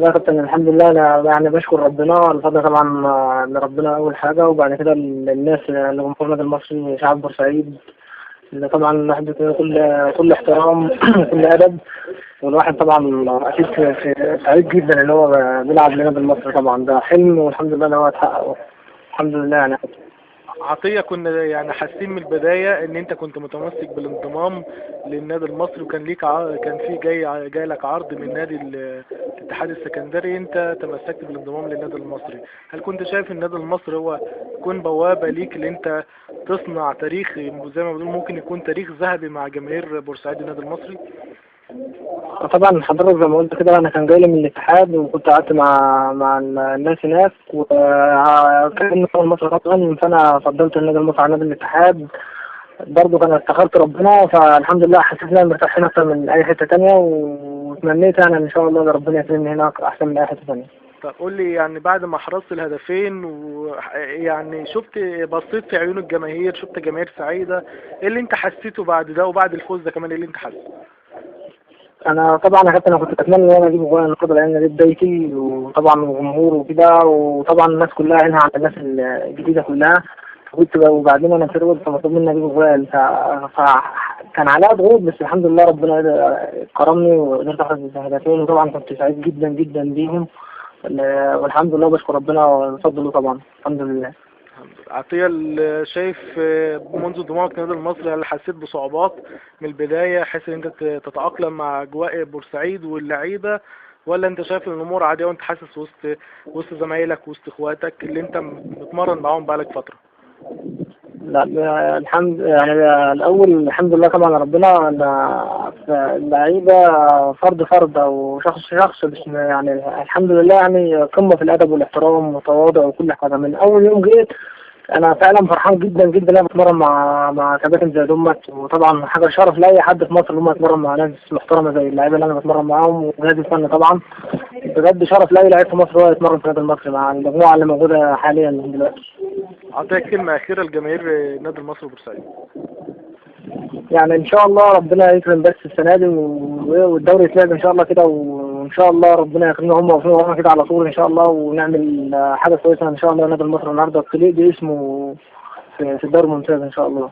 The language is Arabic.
لا يا كابتن، الحمد لله. انا يعني بشكر ربنا، الفضل طبعا لربنا اول حاجه، وبعد كده للناس اللي هم في النادي المصري، شعب بورسعيد، اللي طبعا الواحد بيكون كل احترام وكل ادب. والواحد طبعا اكيد سعيد جدا ان هو بيلعب للنادي المصري. طبعا ده حلم، والحمد لله ان هو اتحقق. الحمد لله يعني. عطية، كنا يعني حاسين من البداية ان انت كنت متمسك بالانضمام للنادي المصري، وكان ليك كان في جاي لك عرض من نادي الاتحاد السكندري، انت تمسكت بالانضمام للنادي المصري. هل كنت شايف النادي المصري هو يكون بوابة ليك اللي انت تصنع تاريخ، زي ما بنقول ممكن يكون تاريخ ذهبي مع جماهير بورسعيد النادي المصري؟ طبعا حضرتك زي ما قلت كده، انا كان جاي لي من الاتحاد، وكنت قعدت مع الناس هناك، وكان اول مصر اصلا، فانا فضلت النادي المصري على نادي الاتحاد. برضه كان استخرت ربنا، فالحمد لله حسيت ان انا مرتاح هنا اكتر من اي حته تانية، وتمنيت يعني ان شاء الله ان ربنا يكرمني هناك احسن من اي حته تانية. طب قول لي، يعني بعد ما حرزت الهدفين ويعني بصيت في عيون الجماهير، شفت جماهير سعيدة، ايه اللي انت حسيته بعد ده وبعد الفوز ده كمان؟ ايه اللي انت حسيته؟ انا طبعا يا كابتن، انا كنت اتمنى ان انا اجيب جوان النهارده، لان دي بدايتي، وطبعا الجمهور وكده، وطبعا الناس كلها عينها على الناس الجديده كلها. وبعدين انا فيرود، فمطلوب مني اجيب جوان، فكان عليها ضغوط، بس الحمد لله ربنا كرمني وقدرت اخد الهدفين، وطبعا كنت سعيد جدا جدا بيهم. والحمد لله بشكر ربنا وبفضله طبعا، الحمد لله. عطية، شايف منذ انضمامك للنادي المصري هل حسيت بصعوبات من البداية، حيث ان انت تتأقلم مع اجواء بورسعيد واللعيبة، ولا انت شايف ان الامور عادية وانت حاسس وسط زمايلك وسط اخواتك اللي انت بتمرن معاهم بقالك فترة؟ لا الحمد يعني الاول الحمد لله طبعا ربنا، اللعيبه فرد فرد او شخص شخص، بس يعني الحمد لله يعني قمه في الادب والاحترام والتواضع وكل حاجه. من اول يوم جيت انا فعلا فرحان جدا جدا ان انا بتمرن مع كباتن زي دمت، وطبعا حاجه شرف لاي حد في مصر ان هم يتمرن مع ناس محترمه زي اللعيبه اللي انا بتمرن معاهم، وجهاز الفني طبعا. بجد شرف لاي لعيب في مصر هو يتمرن في النادي المصري مع المجموعه اللي موجوده حاليا دلوقتي. عطية، كلمة أخيرة لجماهير النادي المصري بورسعيد. يعني ان شاء الله ربنا يكرم بس السنه دي، والدوري يتلعب ان شاء الله كده، وان شاء الله ربنا يكرمنا هم وفينا كده على طول ان شاء الله، ونعمل حاجه كويسه ان شاء الله. النادي المصري النهارده تليق باسمه في الدوري الممتاز ان شاء الله.